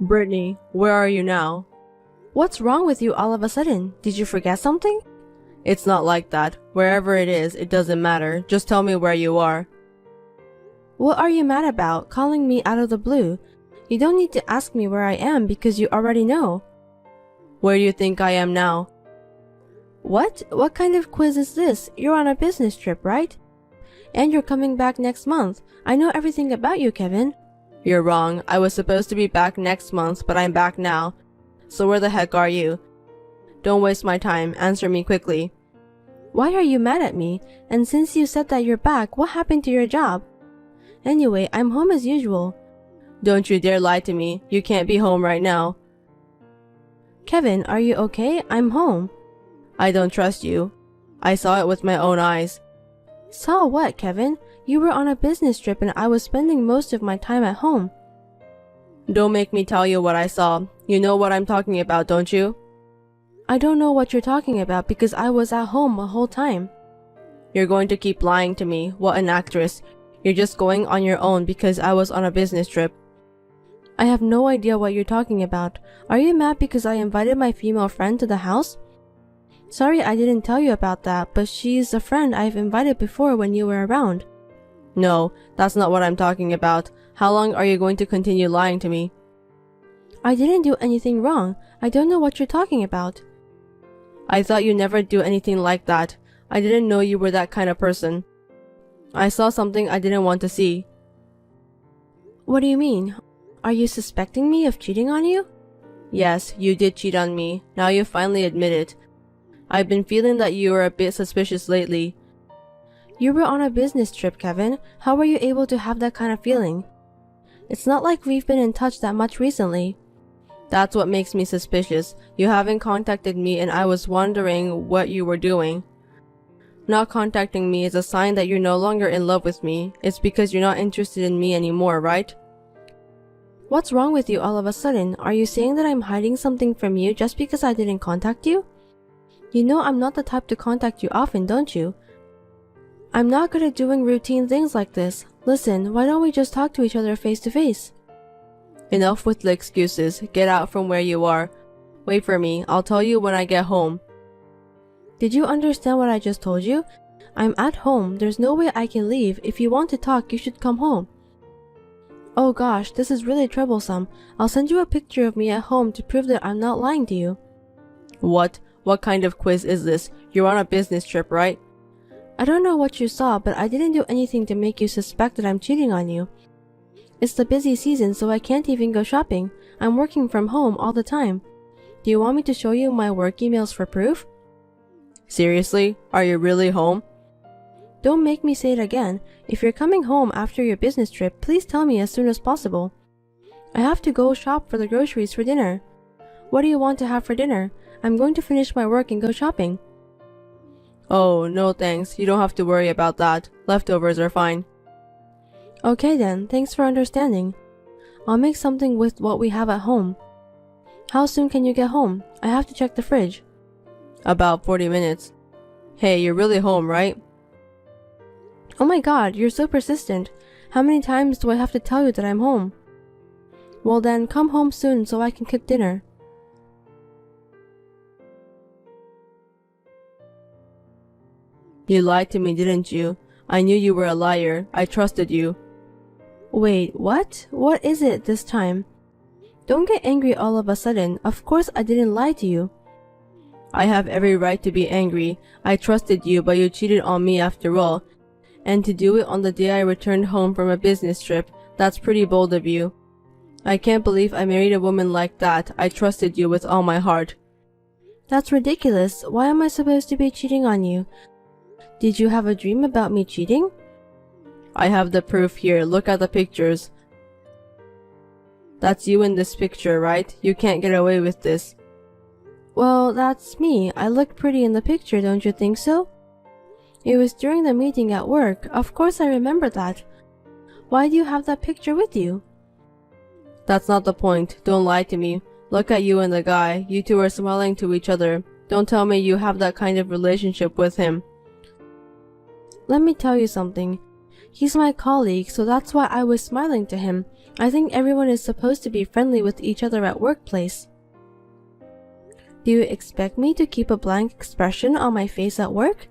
Brittany, where are you now? What's wrong with you all of a sudden? Did you forget something? It's not like that. Wherever it is, it doesn't matter. Just tell me where you are. What are you mad about, calling me out of the blue? You don't need to ask me where I am because you already know. Where do you think I am now? What? What kind of quiz is this? You're on a business trip, right? And you're coming back next month. I know everything about you, Kevin. You're wrong. I was supposed to be back next month, but I'm back now. So where the heck are you? Don't waste my time. Answer me quickly. Why are you mad at me? And since you said that you're back, what happened to your job? Anyway, I'm home as usual. Don't you dare lie to me. You can't be home right now. Kevin, are you okay? I'm home. I don't trust you. I saw it with my own eyes. Saw what, Kevin? You were on a business trip and I was spending most of my time at home. Don't make me tell you what I saw. You know what I'm talking about, don't you? I don't know what you're talking about because I was at home the whole time. You're going to keep lying to me. What an actress. You're just going on your own because I was on a business trip. I have no idea what you're talking about. Are you mad because I invited my female friend to the house? Sorry I didn't tell you about that, but she's a friend I've invited before when you were around. No, that's not what I'm talking about. How long are you going to continue lying to me? I didn't do anything wrong. I don't know what you're talking about. I thought you never do anything like that. I didn't know you were that kind of person. I saw something I didn't want to see. What do you mean? Are you suspecting me of cheating on you? Yes, you did cheat on me. Now you finally admit it. I've been feeling that you were a bit suspicious lately. You were on a business trip, Kevin. How were you able to have that kind of feeling? It's not like we've been in touch that much recently. That's what makes me suspicious. You haven't contacted me and I was wondering what you were doing. Not contacting me is a sign that you're no longer in love with me. It's because you're not interested in me anymore, right? What's wrong with you all of a sudden? Are you saying that I'm hiding something from you just because I didn't contact you? You know I'm not the type to contact you often, don't you? I'm not good at doing routine things like this. Listen, why don't we just talk to each other face to face? Enough with the excuses. Get out from where you are. Wait for me. I'll tell you when I get home. Did you understand what I just told you? I'm at home. There's no way I can leave. If you want to talk, you should come home. Oh gosh, this is really troublesome. I'll send you a picture of me at home to prove that I'm not lying to you. What? What kind of quiz is this? You're on a business trip, right? I don't know what you saw, but I didn't do anything to make you suspect that I'm cheating on you. It's the busy season, so I can't even go shopping. I'm working from home all the time. Do you want me to show you my work emails for proof? Seriously? Are you really home? Don't make me say it again. If you're coming home after your business trip, please tell me as soon as possible. I have to go shop for the groceries for dinner. What do you want to have for dinner? I'm going to finish my work and go shopping. Oh, no thanks. You don't have to worry about that. Leftovers are fine. Okay then, thanks for understanding. I'll make something with what we have at home. How soon can you get home? I have to check the fridge. About 40 minutes. Hey, you're really home, right? Oh my god, you're so persistent. How many times do I have to tell you that I'm home? Well then, come home soon so I can cook dinner. You lied to me, didn't you? I knew you were a liar. I trusted you. Wait, what? What is it this time? Don't get angry all of a sudden. Of course I didn't lie to you. I have every right to be angry. I trusted you, but you cheated on me after all. And to do it on the day I returned home from a business trip, that's pretty bold of you. I can't believe I married a woman like that. I trusted you with all my heart. That's ridiculous. Why am I supposed to be cheating on you? Did you have a dream about me cheating? I have the proof here. Look at the pictures. That's you in this picture, right? You can't get away with this. Well, that's me. I look pretty in the picture, don't you think so? It was during the meeting at work. Of course I remember that. Why do you have that picture with you? That's not the point. Don't lie to me. Look at you and the guy. You two are smiling to each other. Don't tell me you have that kind of relationship with him. Let me tell you something. He's my colleague, so that's why I was smiling to him. I think everyone is supposed to be friendly with each other at workplace. Do you expect me to keep a blank expression on my face at work?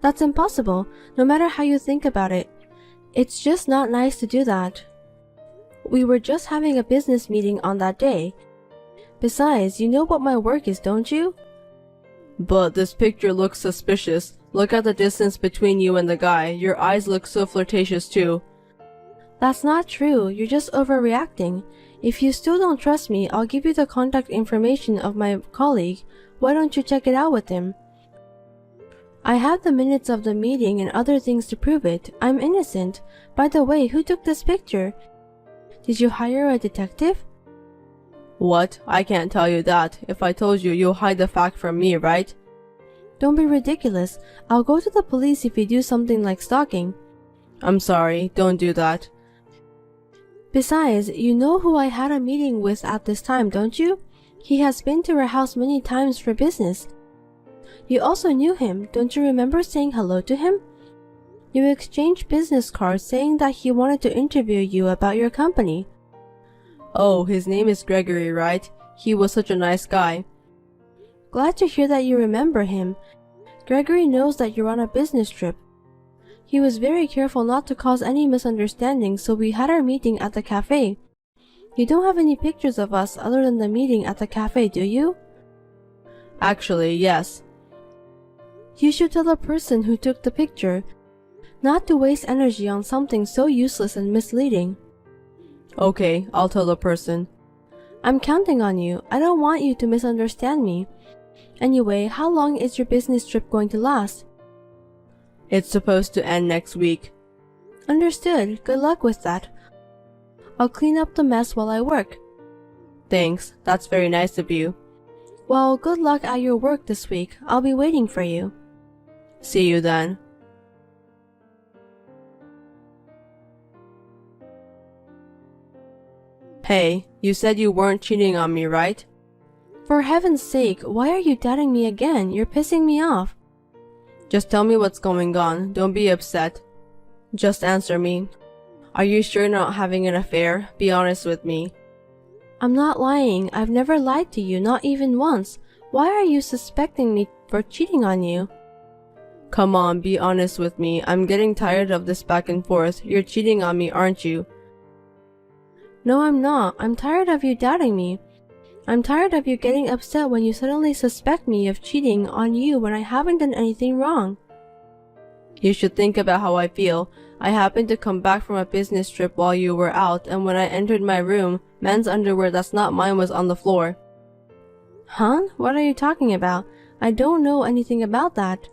That's impossible, no matter how you think about it. It's just not nice to do that. We were just having a business meeting on that day. Besides, you know what my work is, don't you? But this picture looks suspicious. Look at the distance between you and the guy. Your eyes look so flirtatious too. That's not true. You're just overreacting. If you still don't trust me, I'll give you the contact information of my colleague. Why don't you check it out with him? I have the minutes of the meeting and other things to prove it. I'm innocent. By the way, who took this picture? Did you hire a detective? What? I can't tell you that. If I told you, you'll hide the fact from me, right? Don't be ridiculous. I'll go to the police if you do something like stalking. I'm sorry, don't do that. Besides, you know who I had a meeting with at this time, don't you? He has been to our house many times for business. You also knew him. Don't you remember saying hello to him? You exchanged business cards saying that he wanted to interview you about your company. Oh, his name is Gregory, right? He was such a nice guy. Glad to hear that you remember him. Gregory knows that you're on a business trip. He was very careful not to cause any misunderstandings, so we had our meeting at the cafe. You don't have any pictures of us other than the meeting at the cafe, do you? Actually, yes. You should tell the person who took the picture not to waste energy on something so useless and misleading. Okay, I'll tell the person. I'm counting on you. I don't want you to misunderstand me. Anyway, how long is your business trip going to last? It's supposed to end next week. Understood. Good luck with that. I'll clean up the mess while I work. Thanks. That's very nice of you. Well, good luck at your work this week. I'll be waiting for you. See you then. Hey, you said you weren't cheating on me, right? For heaven's sake, why are you doubting me again? You're pissing me off. Just tell me what's going on. Don't be upset. Just answer me. Are you sure you're not having an affair? Be honest with me. I'm not lying. I've never lied to you, not even once. Why are you suspecting me for cheating on you? Come on, be honest with me. I'm getting tired of this back and forth. You're cheating on me, aren't you? No, I'm not. I'm tired of you doubting me. I'm tired of you getting upset when you suddenly suspect me of cheating on you when I haven't done anything wrong. You should think about how I feel. I happened to come back from a business trip while you were out, and when I entered my room, men's underwear that's not mine was on the floor. Huh? What are you talking about? I don't know anything about that.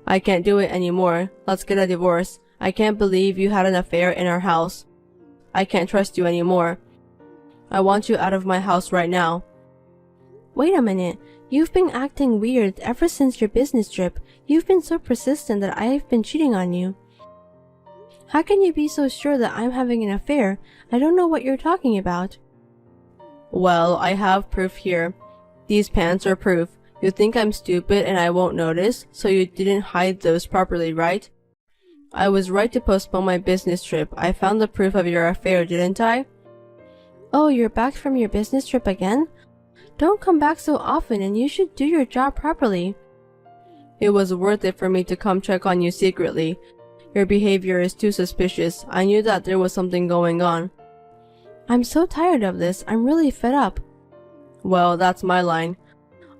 I can't do it anymore. Let's get a divorce. I can't believe you had an affair in our house. I can't trust you anymore. I want you out of my house right now. Wait a minute. You've been acting weird ever since your business trip. You've been so persistent that I've been cheating on you. How can you be so sure that I'm having an affair? I don't know what you're talking about. Well, I have proof here. These pants are proof. You think I'm stupid and I won't notice, so you didn't hide those properly, right? I was right to postpone my business trip. I found the proof of your affair, didn't I? Oh, you're back from your business trip again? Don't come back so often and you should do your job properly. It was worth it for me to come check on you secretly. Your behavior is too suspicious. I knew that there was something going on. I'm so tired of this. I'm really fed up. Well, that's my line.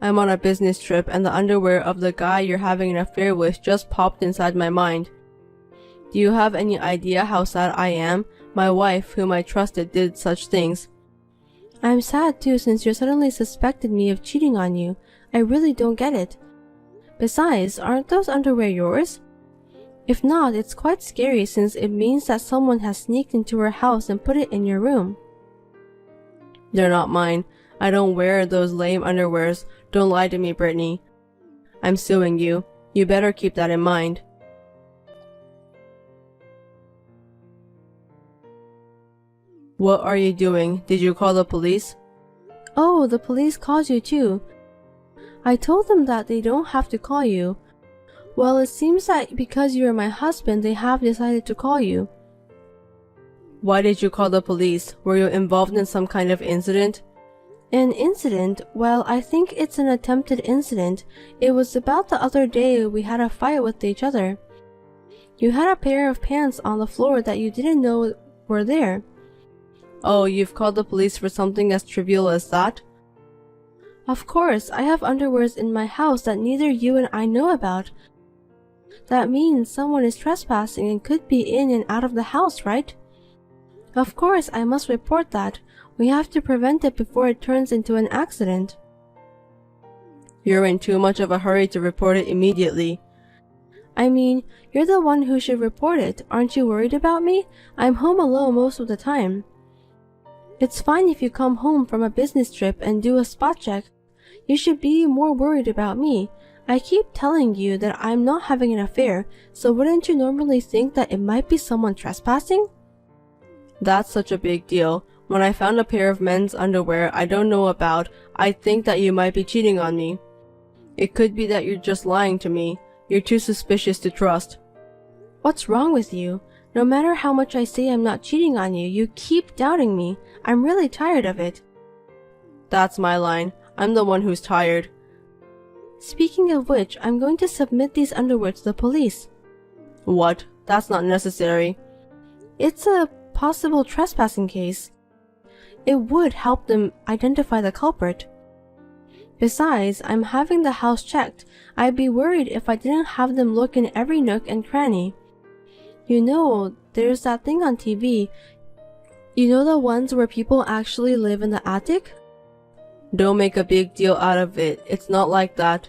I'm on a business trip and the underwear of the guy you're having an affair with just popped inside my mind. Do you have any idea how sad I am? My wife, whom I trusted, did such things. I'm sad too since you suddenly suspected me of cheating on you. I really don't get it. Besides, aren't those underwear yours? If not, it's quite scary since it means that someone has sneaked into our house and put it in your room. They're not mine. I don't wear those lame underwears. Don't lie to me, Brittany. I'm suing you. You better keep that in mind. What are you doing? Did you call the police? Oh, the police called you too. I told them that they don't have to call you. Well, it seems that because you are my husband, they have decided to call you. Why did you call the police? Were you involved in some kind of incident? An incident? Well, I think it's an attempted incident. It was about the other day we had a fight with each other. You had a pair of pants on the floor that you didn't know were there. Oh, you've called the police for something as trivial as that? Of course, I have underwears in my house that neither you and I know about. That means someone is trespassing and could be in and out of the house, right? Of course, I must report that. We have to prevent it before it turns into an accident. You're in too much of a hurry to report it immediately. I mean, you're the one who should report it. Aren't you worried about me? I'm home alone most of the time. It's fine if you come home from a business trip and do a spot check. You should be more worried about me. I keep telling you that I'm not having an affair, so wouldn't you normally think that it might be someone trespassing? That's such a big deal. When I found a pair of men's underwear I don't know about, I think that you might be cheating on me. It could be that you're just lying to me. You're too suspicious to trust. What's wrong with you? No matter how much I say I'm not cheating on you, you keep doubting me. I'm really tired of it. That's my line. I'm the one who's tired. Speaking of which, I'm going to submit these underwear to the police. What? That's not necessary. It's a possible trespassing case. It would help them identify the culprit. Besides, I'm having the house checked. I'd be worried if I didn't have them look in every nook and cranny. You know, there's that thing on TV. You know, the ones where people actually live in the attic? Don't make a big deal out of it. It's not like that.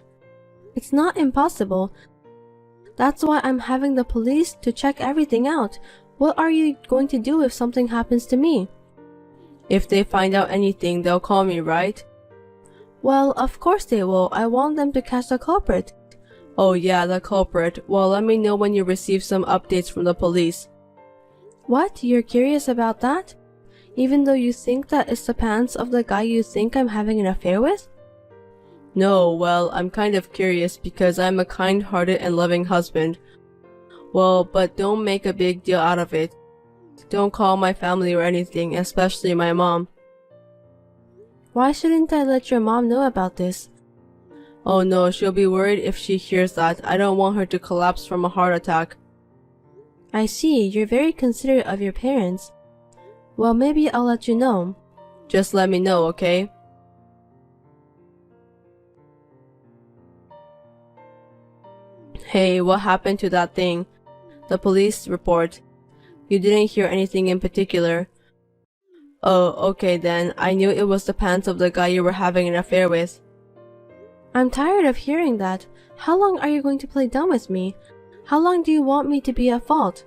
It's not impossible. That's why I'm having the police to check everything out. What are you going to do if something happens to me? If they find out anything, they'll call me, right? Well, of course they will. I want them to catch the culprit. Oh yeah, the culprit. Well, let me know when you receive some updates from the police. What? You're curious about that? Even though you think that it's the pants of the guy you think I'm having an affair with? No, well, I'm kind of curious because I'm a kind-hearted and loving husband. Well, but don't make a big deal out of it. Don't call my family or anything, especially my mom. Why shouldn't I let your mom know about this? Oh no, she'll be worried if she hears that. I don't want her to collapse from a heart attack. I see, you're very considerate of your parents. Well, maybe I'll let you know. Just let me know, okay? Hey, what happened to that thing? The police report. You didn't hear anything in particular. Oh, okay then. I knew it was the pants of the guy you were having an affair with. I'm tired of hearing that. How long are you going to play dumb with me? How long do you want me to be at fault?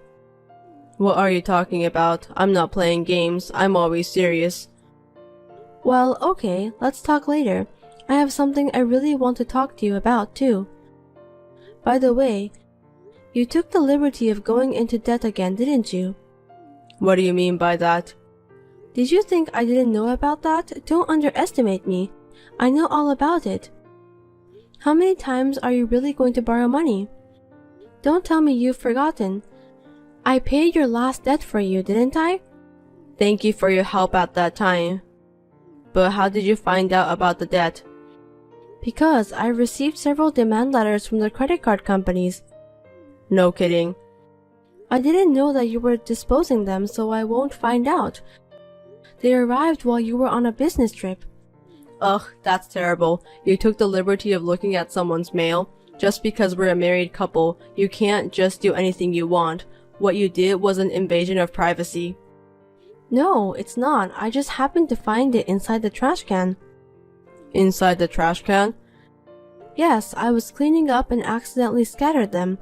What are you talking about? I'm not playing games. I'm always serious. Well, okay, let's talk later. I have something I really want to talk to you about, too. By the way, you took the liberty of going into debt again, didn't you? What do you mean by that? Did you think I didn't know about that? Don't underestimate me. I know all about it. How many times are you really going to borrow money? Don't tell me you've forgotten. I paid your last debt for you, didn't I? Thank you for your help at that time. But how did you find out about the debt? Because I received several demand letters from the credit card companies. No kidding. I didn't know that you were disposing them, so I won't find out. They arrived while you were on a business trip. Ugh, that's terrible. You took the liberty of looking at someone's mail. Just because we're a married couple, you can't just do anything you want. What you did was an invasion of privacy. No, it's not. I just happened to find it inside the trash can. Inside the trash can? Yes, I was cleaning up and accidentally scattered them.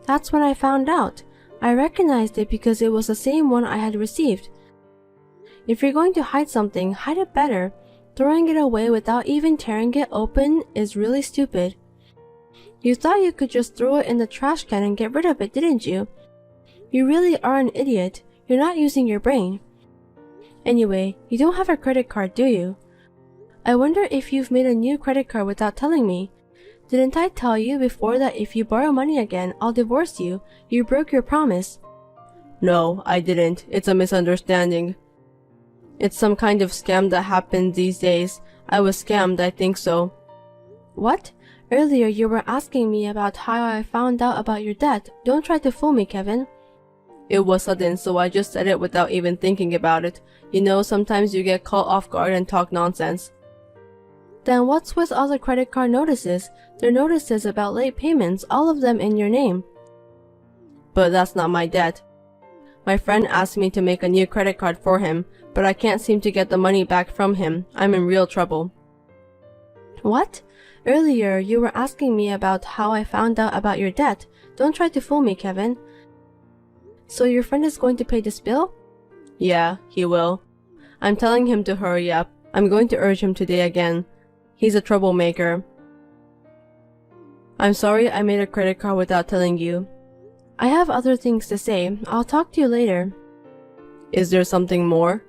That's when I found out. I recognized it because it was the same one I had received. If you're going to hide something, hide it better. Throwing it away without even tearing it open is really stupid. You thought you could just throw it in the trash can and get rid of it, didn't you? You really are an idiot. You're not using your brain. Anyway, you don't have a credit card, do you? I wonder if you've made a new credit card without telling me. Didn't I tell you before that if you borrow money again, I'll divorce you? You broke your promise. No, I didn't. It's a misunderstanding. It's some kind of scam that happens these days. I was scammed, I think so. What? Earlier you were asking me about how I found out about your debt. Don't try to fool me, Kevin. It was sudden, so I just said it without even thinking about it. You know, sometimes you get caught off guard and talk nonsense. Then what's with all the credit card notices? They're notices about late payments, all of them in your name. But that's not my debt. My friend asked me to make a new credit card for him, but I can't seem to get the money back from him. I'm in real trouble. What? Earlier, you were asking me about how I found out about your debt. Don't try to fool me, Kevin. So your friend is going to pay this bill? Yeah, he will. I'm telling him to hurry up. I'm going to urge him today again. He's a troublemaker. I'm sorry I made a credit card without telling you. I have other things to say. I'll talk to you later. Is there something more?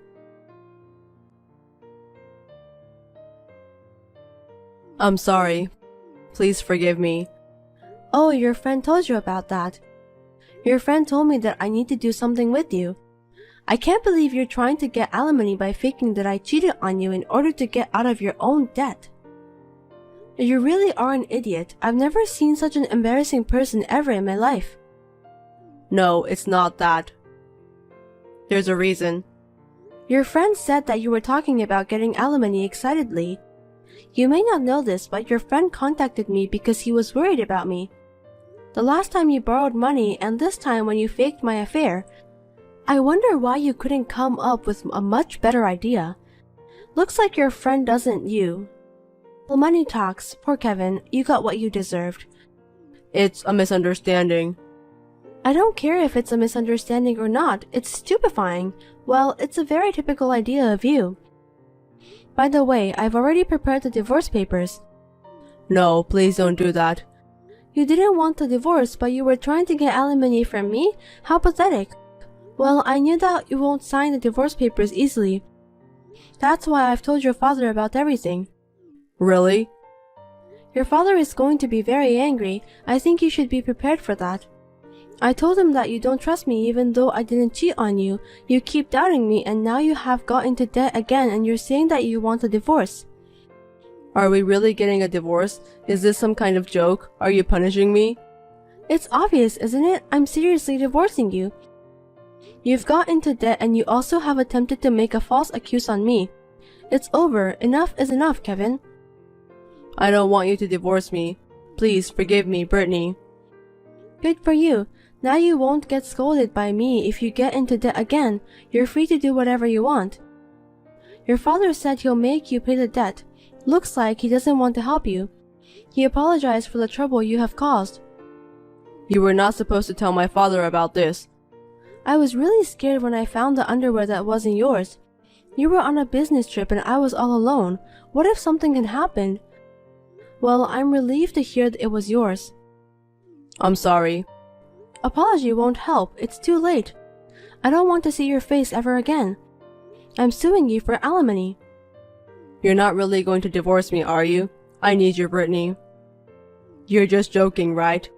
I'm sorry. Please forgive me. Oh, your friend told you about that. Your friend told me that I need to do something with you. I can't believe you're trying to get alimony by faking that I cheated on you in order to get out of your own debt. You really are an idiot. I've never seen such an embarrassing person ever in my life. No, it's not that. There's a reason. Your friend said that you were talking about getting alimony excitedly. You may not know this, but your friend contacted me because he was worried about me. The last time you borrowed money and this time when you faked my affair. I wonder why you couldn't come up with a much better idea. Looks like your friend doesn't you. Well, money talks. Poor Kevin, you got what you deserved. It's a misunderstanding. I don't care if it's a misunderstanding or not. It's stupefying. Well, it's a very typical idea of you. By the way, I've already prepared the divorce papers. No, please don't do that. You didn't want the divorce, but you were trying to get alimony from me? How pathetic. Well, I knew that you won't sign the divorce papers easily. That's why I've told your father about everything. Really? Your father is going to be very angry. I think you should be prepared for that. I told him that you don't trust me even though I didn't cheat on you. You keep doubting me and now you have got into debt again and you're saying that you want a divorce. Are we really getting a divorce? Is this some kind of joke? Are you punishing me? It's obvious, isn't it? I'm seriously divorcing you. You've got into debt and you also have attempted to make a false accuse on me. It's over. Enough is enough, Kevin. I don't want you to divorce me. Please forgive me, Brittany. Good for you. Now you won't get scolded by me if you get into debt again. You're free to do whatever you want. Your father said he'll make you pay the debt. Looks like he doesn't want to help you. He apologized for the trouble you have caused. You were not supposed to tell my father about this. I was really scared when I found the underwear that wasn't yours. You were on a business trip and I was all alone. What if something had happened? Well, I'm relieved to hear that it was yours. I'm sorry. Apology won't help. It's too late. I don't want to see your face ever again. I'm suing you for alimony. You're not really going to divorce me, are you? I need you, Brittany. You're just joking, right?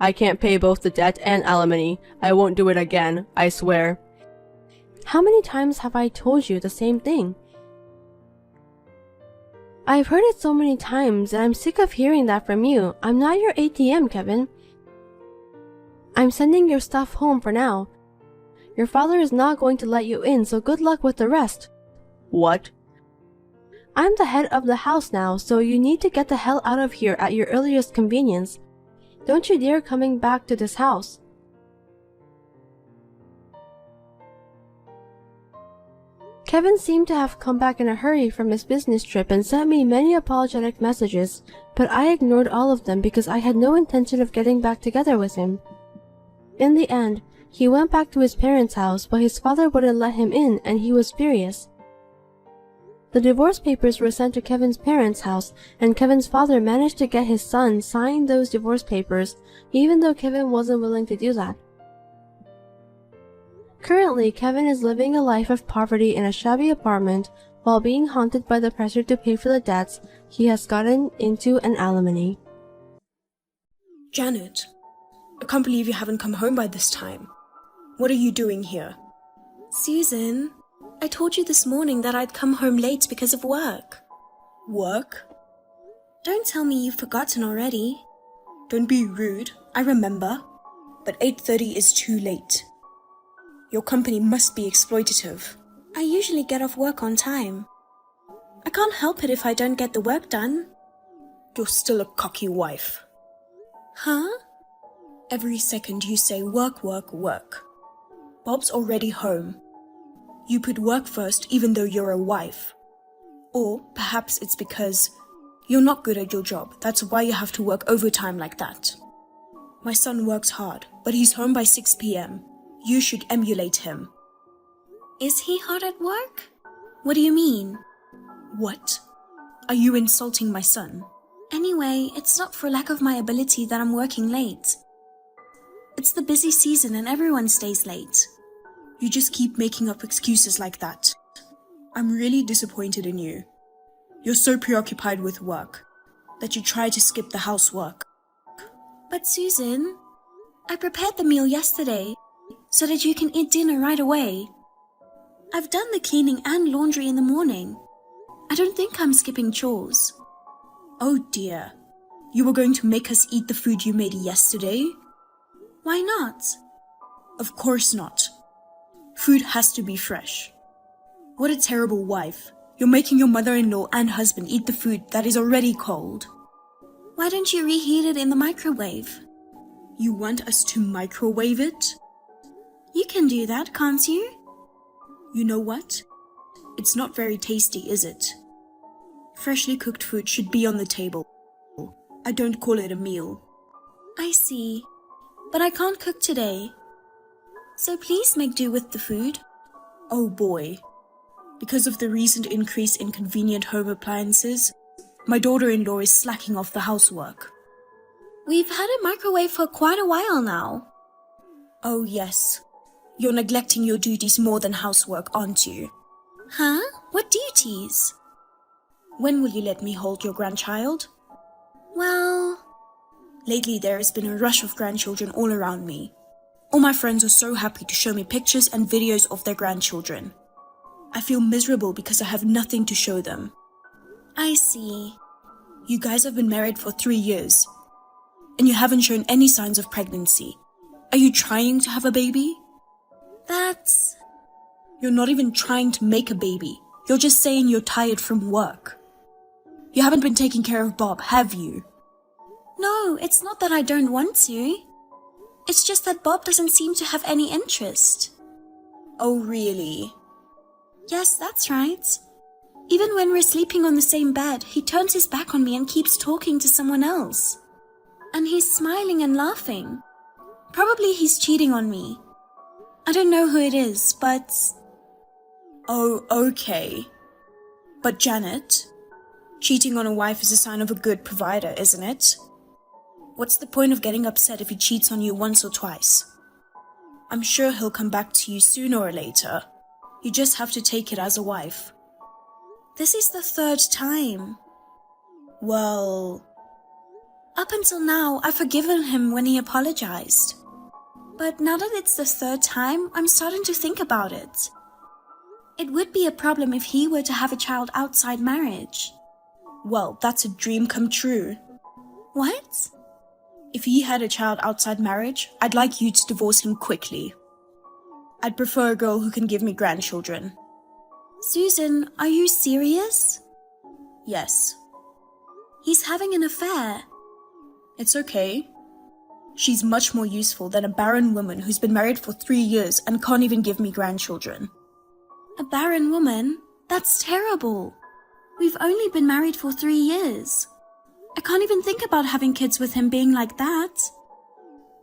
I can't pay both the debt and alimony. I won't do it again, I swear. How many times have I told you the same thing? I've heard it so many times and I'm sick of hearing that from you. I'm not your ATM, Kevin. I'm sending your stuff home for now. Your father is not going to let you in, so good luck with the rest. What? I'm the head of the house now, so you need to get the hell out of here at your earliest convenience. Don't you dare coming back to this house. Kevin seemed to have come back in a hurry from his business trip and sent me many apologetic messages, but I ignored all of them because I had no intention of getting back together with him. In the end, he went back to his parents' house, but his father wouldn't let him in and he was furious. The divorce papers were sent to Kevin's parents' house, and Kevin's father managed to get his son sign those divorce papers, even though Kevin wasn't willing to do that. Currently, Kevin is living a life of poverty in a shabby apartment while being haunted by the pressure to pay for the debts he has gotten into an alimony. Janet, I can't believe you haven't come home by this time. What are you doing here? Susan, I told you this morning that I'd come home late because of work. Work? Don't tell me you've forgotten already. Don't be rude, I remember. But 8:30 is too late. Your company must be exploitative. I usually get off work on time. I can't help it if I don't get the work done. You're still a cocky wife. Huh? Every second you say work, work, work. Bob's already home. You put work first even though you're a wife. Or perhaps it's because you're not good at your job. That's why you have to work overtime like that. My son works hard, but he's home by 6 p.m. You should emulate him. Is he hard at work? What do you mean? What? Are you insulting my son? Anyway, it's not for lack of my ability that I'm working late. It's the busy season and everyone stays late. You just keep making up excuses like that. I'm really disappointed in you. You're so preoccupied with work that you try to skip the housework. But Susan, I prepared the meal yesterday so that you can eat dinner right away. I've done the cleaning and laundry in the morning. I don't think I'm skipping chores. Oh dear. You were going to make us eat the food you made yesterday? Why not? Of course not. Food has to be fresh. What a terrible wife. You're making your mother-in-law and husband eat the food that is already cold. Why don't you reheat it in the microwave? You want us to microwave it? You can do that, can't you? You know what? It's not very tasty, is it? Freshly cooked food should be on the table. I don't call it a meal. I see. But I can't cook today. So please make do with the food. Oh boy. Because of the recent increase in convenient home appliances, my daughter-in-law is slacking off the housework. We've had a microwave for quite a while now. Oh yes. You're neglecting your duties more than housework, aren't you? Huh? What duties? When will you let me hold your grandchild? Well... Lately there has been a rush of grandchildren all around me. All my friends are so happy to show me pictures and videos of their grandchildren. I feel miserable because I have nothing to show them. I see. You guys have been married for 3 years, and you haven't shown any signs of pregnancy. Are you trying to have a baby? That's... You're not even trying to make a baby. You're just saying you're tired from work. You haven't been taking care of Bob, have you? No, it's not that I don't want to. It's just that Bob doesn't seem to have any interest. Oh, really? Yes, that's right. Even when we're sleeping on the same bed, he turns his back on me and keeps talking to someone else. And he's smiling and laughing. Probably he's cheating on me. I don't know who it is, but... Oh, okay. But Janet, cheating on a wife is a sign of a good provider, isn't it? What's the point of getting upset if he cheats on you once or twice? I'm sure he'll come back to you sooner or later. You just have to take it as a wife. This is the 3rd time. Well... Up until now, I've forgiven him when he apologized. But now that it's the 3rd time, I'm starting to think about it. It would be a problem if he were to have a child outside marriage. Well, that's a dream come true. What? If he had a child outside marriage, I'd like you to divorce him quickly. I'd prefer a girl who can give me grandchildren. Susan, are you serious? Yes. He's having an affair. It's okay. She's much more useful than a barren woman who's been married for 3 years and can't even give me grandchildren. A barren woman? That's terrible. We've only been married for 3 years. I can't even think about having kids with him being like that.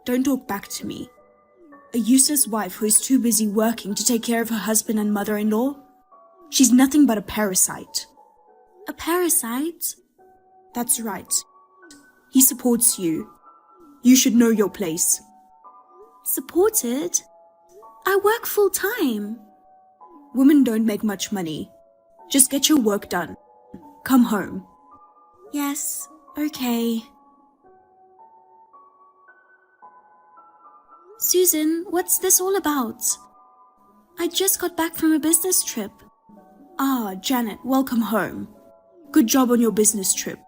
Don't talk back to me. A useless wife who is too busy working to take care of her husband and mother-in-law? She's nothing but a parasite. A parasite? That's right. He supports you. You should know your place. Supported? I work full-time. Women don't make much money. Just get your work done. Come home. Yes, okay. Susan, what's this all about? I just got back from a business trip. Ah, Janet, welcome home. Good job on your business trip.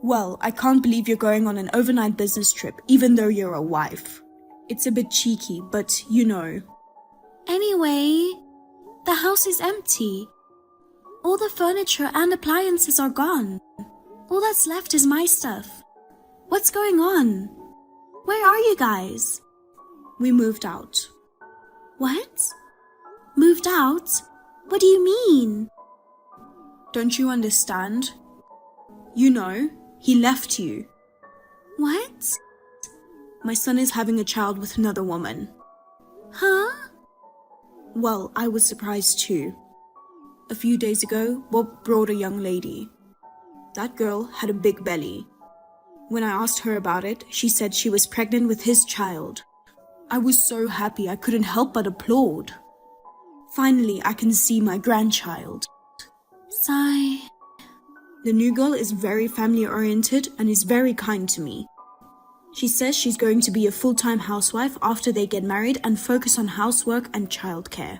Well, I can't believe you're going on an overnight business trip, even though you're a wife. It's a bit cheeky, but you know. Anyway, the house is empty. All the furniture and appliances are gone. All that's left is my stuff. What's going on? Where are you guys? We moved out. What? Moved out? What do you mean? Don't you understand? You know, he left you. What? My son is having a child with another woman. Huh? Well, I was surprised too. A few days ago, Bob brought a young lady. That girl had a big belly. When I asked her about it, she said she was pregnant with his child. I was so happy I couldn't help but applaud. Finally, I can see my grandchild. Sigh. The new girl is very family-oriented and is very kind to me. She says she's going to be a full-time housewife after they get married and focus on housework and childcare.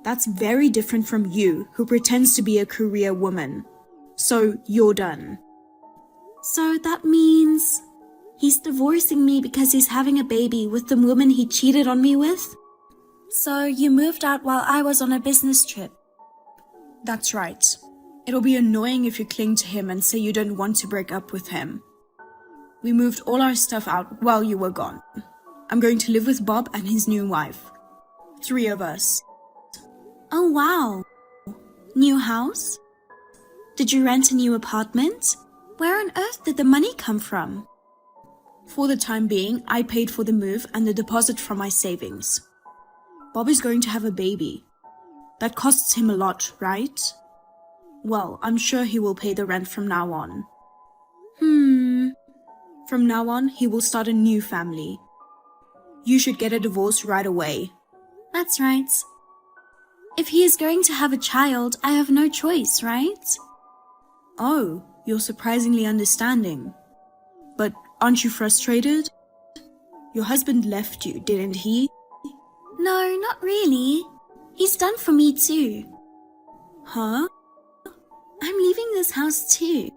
That's very different from you, who pretends to be a career woman. So, you're done. So that means he's divorcing me because he's having a baby with the woman he cheated on me with? So you moved out while I was on a business trip? That's right. It'll be annoying if you cling to him and say you don't want to break up with him. We moved all our stuff out while you were gone. I'm going to live with Bob and his new wife. 3 of us. Oh wow. New house? Did you rent a new apartment? Where on earth did the money come from? For the time being, I paid for the move and the deposit from my savings. Bob is going to have a baby. That costs him a lot, right? Well, I'm sure he will pay the rent from now on. From now on, he will start a new family. You should get a divorce right away. That's right. If he is going to have a child, I have no choice, right? Oh, you're surprisingly understanding. But aren't you frustrated? Your husband left you, didn't he? No, not really. He's done for me too. Huh? I'm leaving this house too.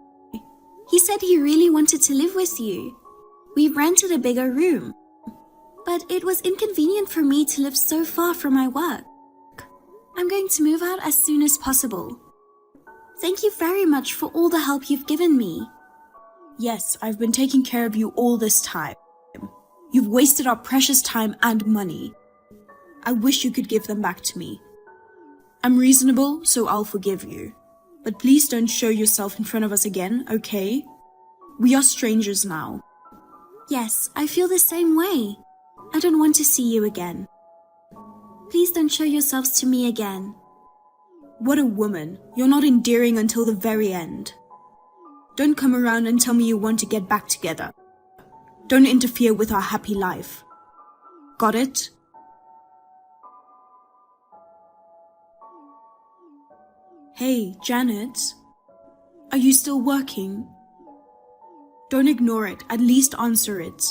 He said he really wanted to live with you. We rented a bigger room. But it was inconvenient for me to live so far from my work. I'm going to move out as soon as possible. Thank you very much for all the help you've given me. Yes, I've been taking care of you all this time. You've wasted our precious time and money. I wish you could give them back to me. I'm reasonable, so I'll forgive you. But please don't show yourself in front of us again, okay? We are strangers now. Yes, I feel the same way. I don't want to see you again. Please don't show yourselves to me again. What a woman. You're not endearing until the very end. Don't come around and tell me you want to get back together. Don't interfere with our happy life. Got it? Hey, Janet. Are you still working? Don't ignore it, at least answer it.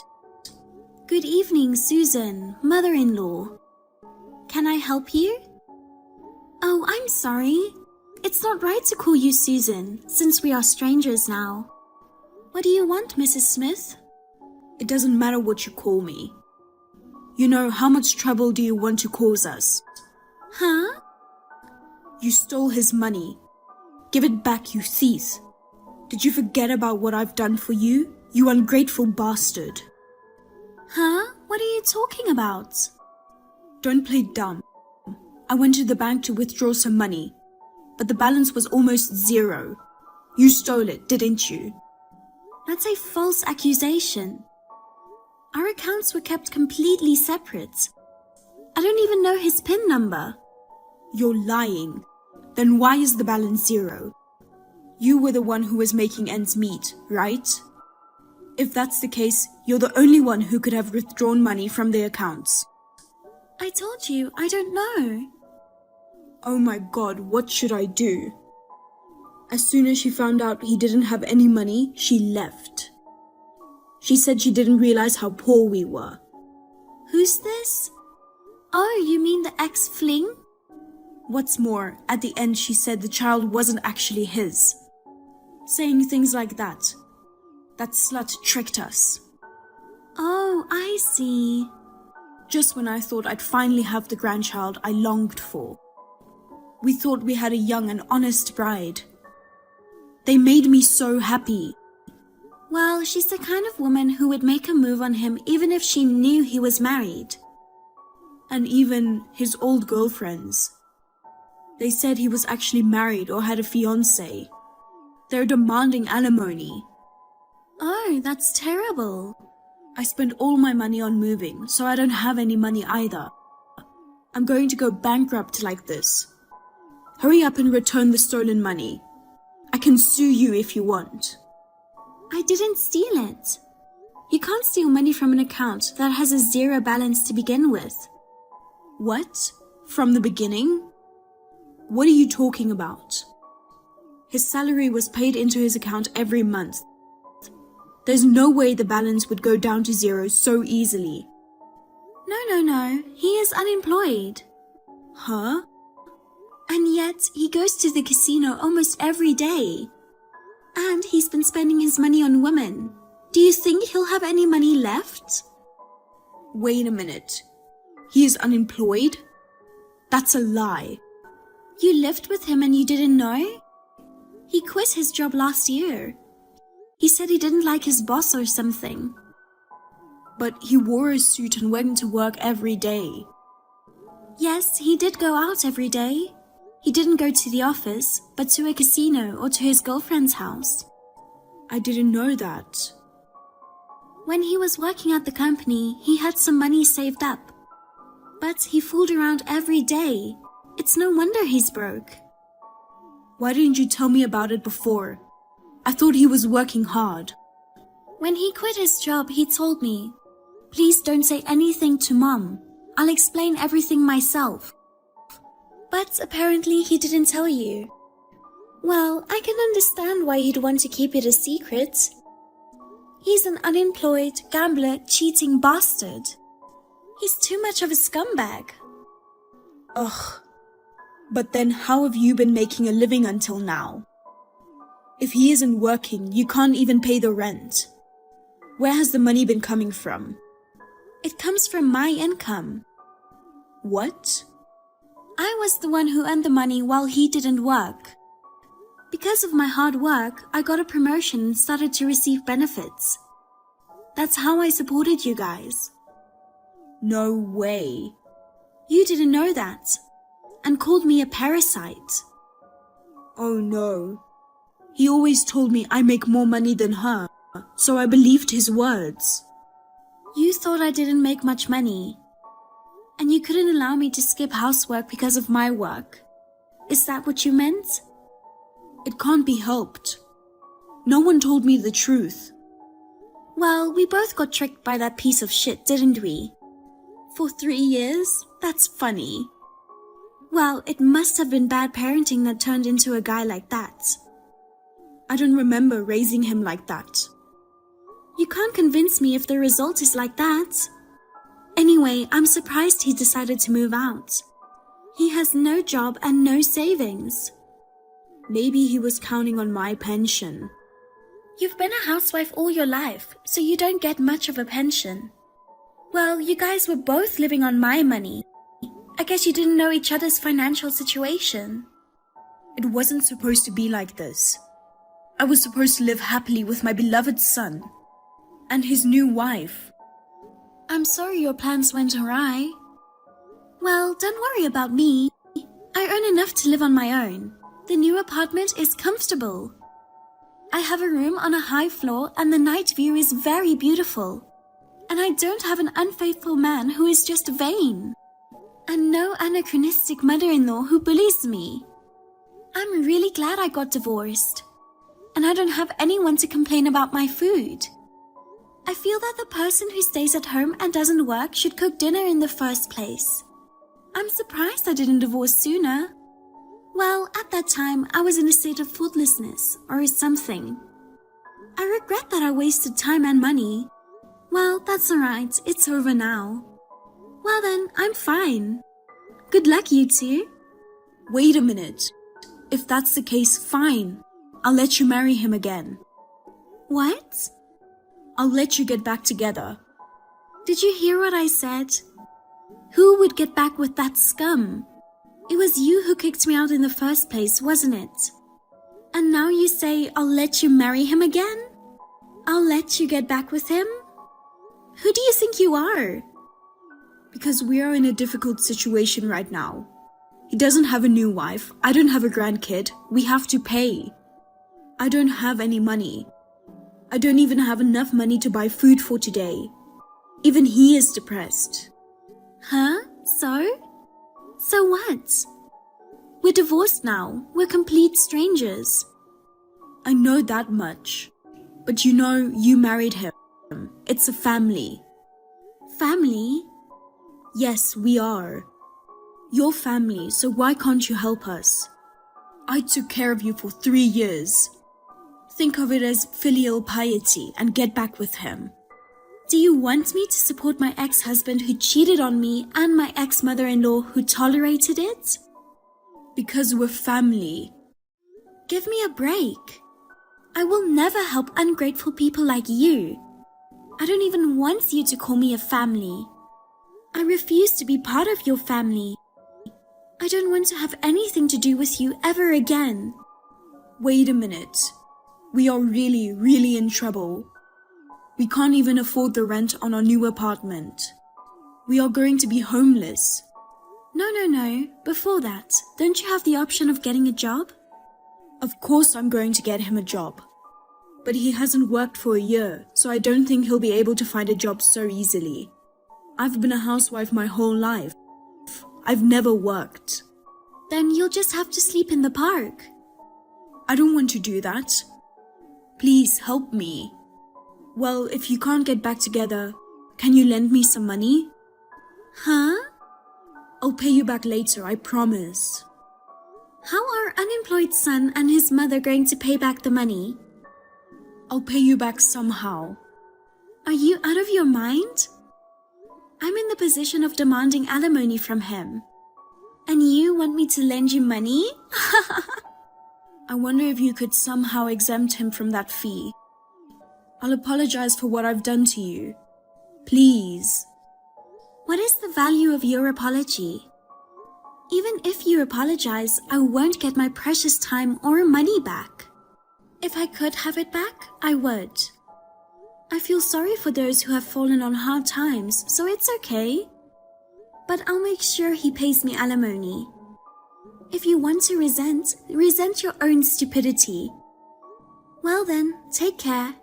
Good evening, Susan, mother-in-law. Can I help you? Oh, I'm sorry. It's not right to call you Susan, since we are strangers now. What do you want, Mrs. Smith? It doesn't matter what you call me. You know, how much trouble do you want to cause us? Huh? You stole his money. Give it back, you thief. Did you forget about what I've done for you? You ungrateful bastard. Huh? What are you talking about? Don't play dumb. I went to the bank to withdraw some money, but the balance was almost 0. You stole it, didn't you? That's a false accusation. Our accounts were kept completely separate. I don't even know his PIN number. You're lying. Then why is the balance 0? You were the one who was making ends meet, right? If that's the case, you're the only one who could have withdrawn money from the accounts. I told you, I don't know. Oh my God, what should I do? As soon as she found out he didn't have any money, she left. She said she didn't realize how poor we were. Who's this? Oh, you mean the ex-fling? What's more, at the end she said the child wasn't actually his. Saying things like that. That slut tricked us. Oh, I see. Just when I thought I'd finally have the grandchild I longed for. We thought we had a young and honest bride. They made me so happy. Well, she's the kind of woman who would make a move on him even if she knew he was married. And even his old girlfriends. They said he was actually married or had a fiancé. They're demanding alimony. Oh, that's terrible. I spent all my money on moving, so I don't have any money either. I'm going to go bankrupt like this. Hurry up and return the stolen money. I can sue you if you want. I didn't steal it. You can't steal money from an account that has a zero balance to begin with. What? From the beginning? What are you talking about? His salary was paid into his account every month. There's no way the balance would go down to zero so easily. No. He is unemployed. Huh? And yet, he goes to the casino almost every day. And he's been spending his money on women. Do you think he'll have any money left? Wait a minute. He is unemployed? That's a lie. You lived with him and you didn't know? He quit his job last year. He said he didn't like his boss or something. But he wore a suit and went to work every day. Yes, he did go out every day. He didn't go to the office, but to a casino or to his girlfriend's house. I didn't know that. When he was working at the company, he had some money saved up. But he fooled around every day. It's no wonder he's broke. Why didn't you tell me about it before? I thought he was working hard. When he quit his job, he told me, "Please don't say anything to Mom. I'll explain everything myself." But apparently he didn't tell you. Well, I can understand why he'd want to keep it a secret. He's an unemployed, gambler, cheating bastard. He's too much of a scumbag. Ugh. But then how have you been making a living until now? If he isn't working, you can't even pay the rent. Where has the money been coming from? It comes from my income. What? I was the one who earned the money while he didn't work. Because of my hard work, I got a promotion and started to receive benefits. That's how I supported you guys. No way. You didn't know that, and called me a parasite. Oh no. He always told me I make more money than her, so I believed his words. You thought I didn't make much money, and you couldn't allow me to skip housework because of my work. Is that what you meant? It can't be helped. No one told me the truth. Well, we both got tricked by that piece of shit, didn't we? For 3 years? That's funny. Well, it must have been bad parenting that turned into a guy like that. I don't remember raising him like that. You can't convince me if the result is like that. Anyway, I'm surprised he decided to move out. He has no job and no savings. Maybe he was counting on my pension. You've been a housewife all your life, so you don't get much of a pension. Well, you guys were both living on my money. I guess you didn't know each other's financial situation. It wasn't supposed to be like this. I was supposed to live happily with my beloved son and his new wife. I'm sorry your plans went awry. Well, don't worry about me. I earn enough to live on my own. The new apartment is comfortable. I have a room on a high floor and the night view is very beautiful. And I don't have an unfaithful man who is just vain. And no anachronistic mother-in-law who bullies me. I'm really glad I got divorced. And I don't have anyone to complain about my food. I feel that the person who stays at home and doesn't work should cook dinner in the first place. I'm surprised I didn't divorce sooner. Well, at that time, I was in a state of thoughtlessness or something. I regret that I wasted time and money. Well, that's alright, it's over now. Well then, I'm fine. Good luck, you two. Wait a minute. If that's the case, fine. I'll let you marry him again. What? I'll let you get back together. Did you hear what I said? Who would get back with that scum? It was you who kicked me out in the first place, wasn't it? And now you say I'll let you marry him again? I'll let you get back with him? Who do you think you are? Because we are in a difficult situation right now. He doesn't have a new wife. I don't have a grandkid. We have to pay. I don't have any money. I don't even have enough money to buy food for today. Even he is depressed. Huh? So? So what? We're divorced now. We're complete strangers. I know that much. But you know, you married him. It's a family. Family? Yes, we are. Your family, so why can't you help us? I took care of you for 3 years. Think of it as filial piety and get back with him. Do you want me to support my ex-husband who cheated on me and my ex-mother-in-law who tolerated it? Because we're family. Give me a break. I will never help ungrateful people like you. I don't even want you to call me a family. I refuse to be part of your family. I don't want to have anything to do with you ever again. Wait a minute. We are really in trouble. We can't even afford the rent on our new apartment. We are going to be homeless. No. Before that, don't you have the option of getting a job? Of course I'm going to get him a job. But he hasn't worked for a year, so I don't think he'll be able to find a job so easily. I've been a housewife my whole life. I've never worked. Then you'll just have to sleep in the park. I don't want to do that. Please help me. Well, if you can't get back together, can you lend me some money? Huh? I'll pay you back later, I promise. How are unemployed son and his mother going to pay back the money? I'll pay you back somehow. Are you out of your mind? I'm in the position of demanding alimony from him. And you want me to lend you money? I wonder if you could somehow exempt him from that fee. I'll apologize for what I've done to you. Please. What is the value of your apology? Even if you apologize, I won't get my precious time or money back. If I could have it back, I would. I feel sorry for those who have fallen on hard times, so it's okay. But I'll make sure he pays me alimony. If you want to resent your own stupidity. Well then, take care.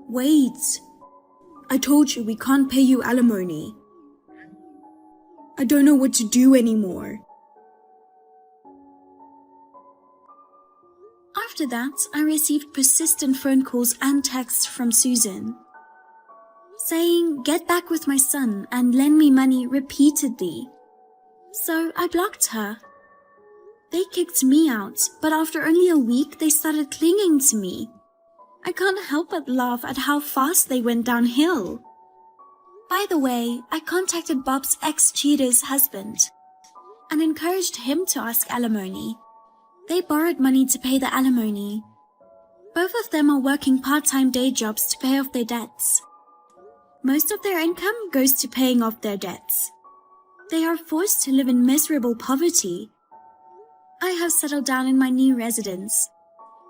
Wait. I told you we can't pay you alimony. I don't know what to do anymore. After that, I received persistent phone calls and texts from Susan, saying, "Get back with my son and lend me money" repeatedly. So I blocked her. They kicked me out, but after only a week, they started clinging to me. I can't help but laugh at how fast they went downhill. By the way, I contacted Bob's ex-cheater's husband and encouraged him to ask alimony. They borrowed money to pay the alimony. Both of them are working part-time day jobs to pay off their debts. Most of their income goes to paying off their debts. They are forced to live in miserable poverty. I have settled down in my new residence.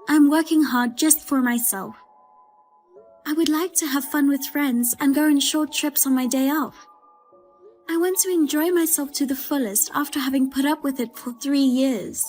I'm working hard just for myself. I would like to have fun with friends and go on short trips on my day off. I want to enjoy myself to the fullest after having put up with it for 3 years.